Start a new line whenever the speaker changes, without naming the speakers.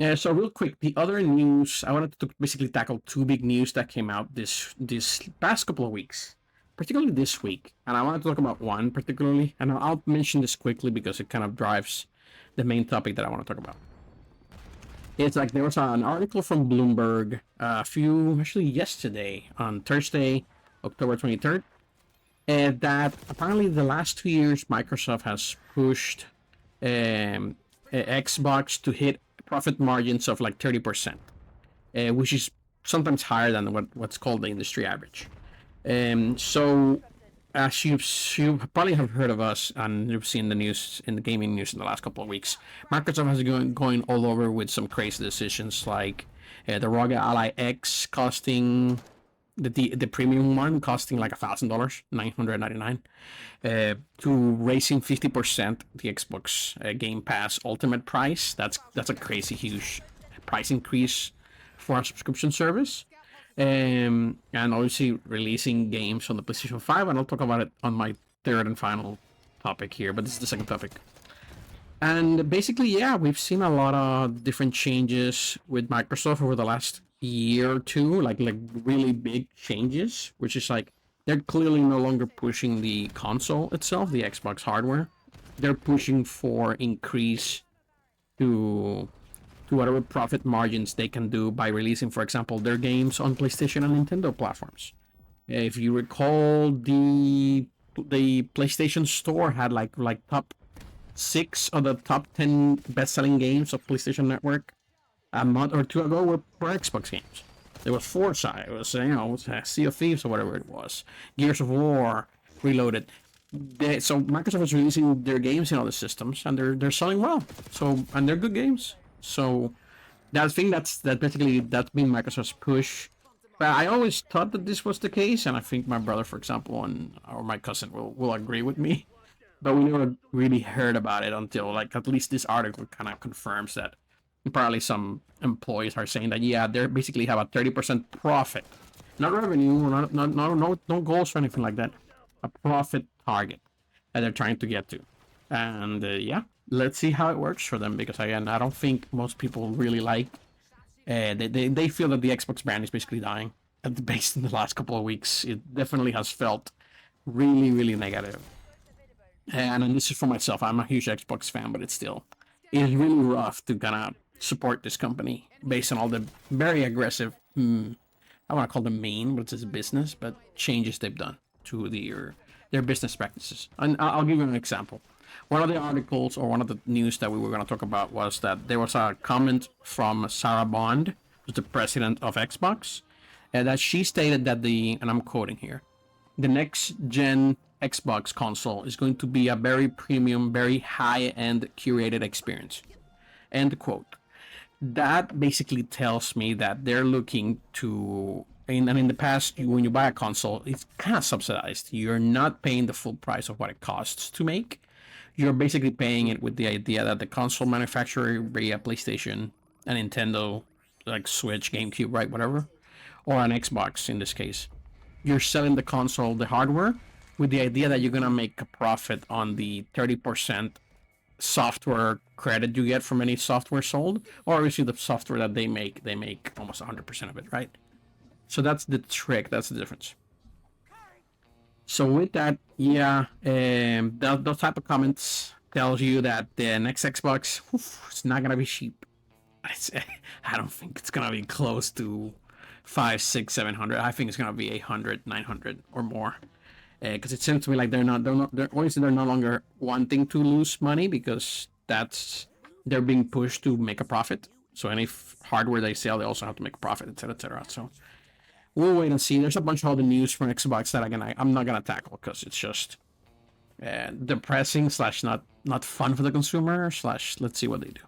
Yeah, so real quick, the other news I wanted to basically tackle two big news that came out this past couple of weeks, particularly this week, and I wanted to talk about one particularly, and I'll mention this quickly because it kind of drives the main topic that I want to talk about. It's like there was an article from Bloomberg actually yesterday on Thursday, October 23rd, and that apparently the last 2 years Microsoft has pushed Xbox to hit profit margins of like 30%, which is sometimes higher than what's called the industry average. So, as you probably have heard of us and you've seen the news in the gaming news in the last couple of weeks, Microsoft has been going all over with some crazy decisions like the ROG Ally X costing the premium one costing like $1,000, $999, to raising 50% the Xbox Game Pass Ultimate price. That's a crazy huge price increase for a subscription service. And obviously releasing games on the PlayStation 5, and I'll talk about it on my third and final topic here, but this is the second topic. And basically, yeah, we've seen a lot of different changes with Microsoft over the last year or two, like really big changes, which is like they're clearly no longer pushing the console itself, the Xbox hardware. They're pushing for increase to whatever profit margins they can do by releasing, for example, their games on PlayStation and Nintendo platforms. If you recall, the PlayStation Store had like top 6 of the top 10 best-selling games of PlayStation Network a month or two ago were Xbox games. There was Forza, it was Sea of Thieves or whatever it was, Gears of War, Reloaded. So Microsoft is releasing their games in all the systems, and they're selling well. So, and they're good games. So that's been Microsoft's push. But I always thought that this was the case, and I think my brother, for example, or my cousin will agree with me. But we never really heard about it until like at least this article kind of confirms that. Apparently, some employees are saying that they basically have a 30% profit, not revenue, no goals or anything like that, a profit target that they're trying to get to, and let's see how it works for them, because again, I don't think most people really like. They feel that the Xbox brand is basically dying. Based in the last couple of weeks, it definitely has felt really, really negative. And this is for myself. I'm a huge Xbox fan, but it's really rough to kind of support this company based on all the very aggressive, I want to call them mean, but it's a business, but changes they've done to their business practices. And I'll give you an example. One of the articles or one of the news that we were going to talk about was that there was a comment from Sarah Bond, who's the president of Xbox, and that she stated that and I'm quoting here, the next gen Xbox console is going to be a very premium, very high-end curated experience. End quote. That basically tells me that they're looking to, and in the past, when you buy a console, it's kind of subsidized. You're not paying the full price of what it costs to make. You're basically paying it with the idea that the console manufacturer, be a PlayStation, a Nintendo, like Switch, GameCube, right, whatever, or an Xbox in this case, you're selling the console, the hardware, with the idea that you're going to make a profit on the 30% software credit you get from any software sold, or obviously the software that they make almost 100% of it, right? So that's the trick, that's the difference. So with that, those type of comments tells you that the next Xbox, it's not gonna be cheap. I don't think it's gonna be close to 500, 600, 700. I think it's gonna be 800, 900 or more. Because it seems to me like they're obviously no longer wanting to lose money, because they're being pushed to make a profit. So any hardware they sell, they also have to make a profit, etc., etc. So we'll wait and see. There's a bunch of other news from Xbox that I'm not gonna tackle because it's just depressing / not fun for the consumer / let's see what they do.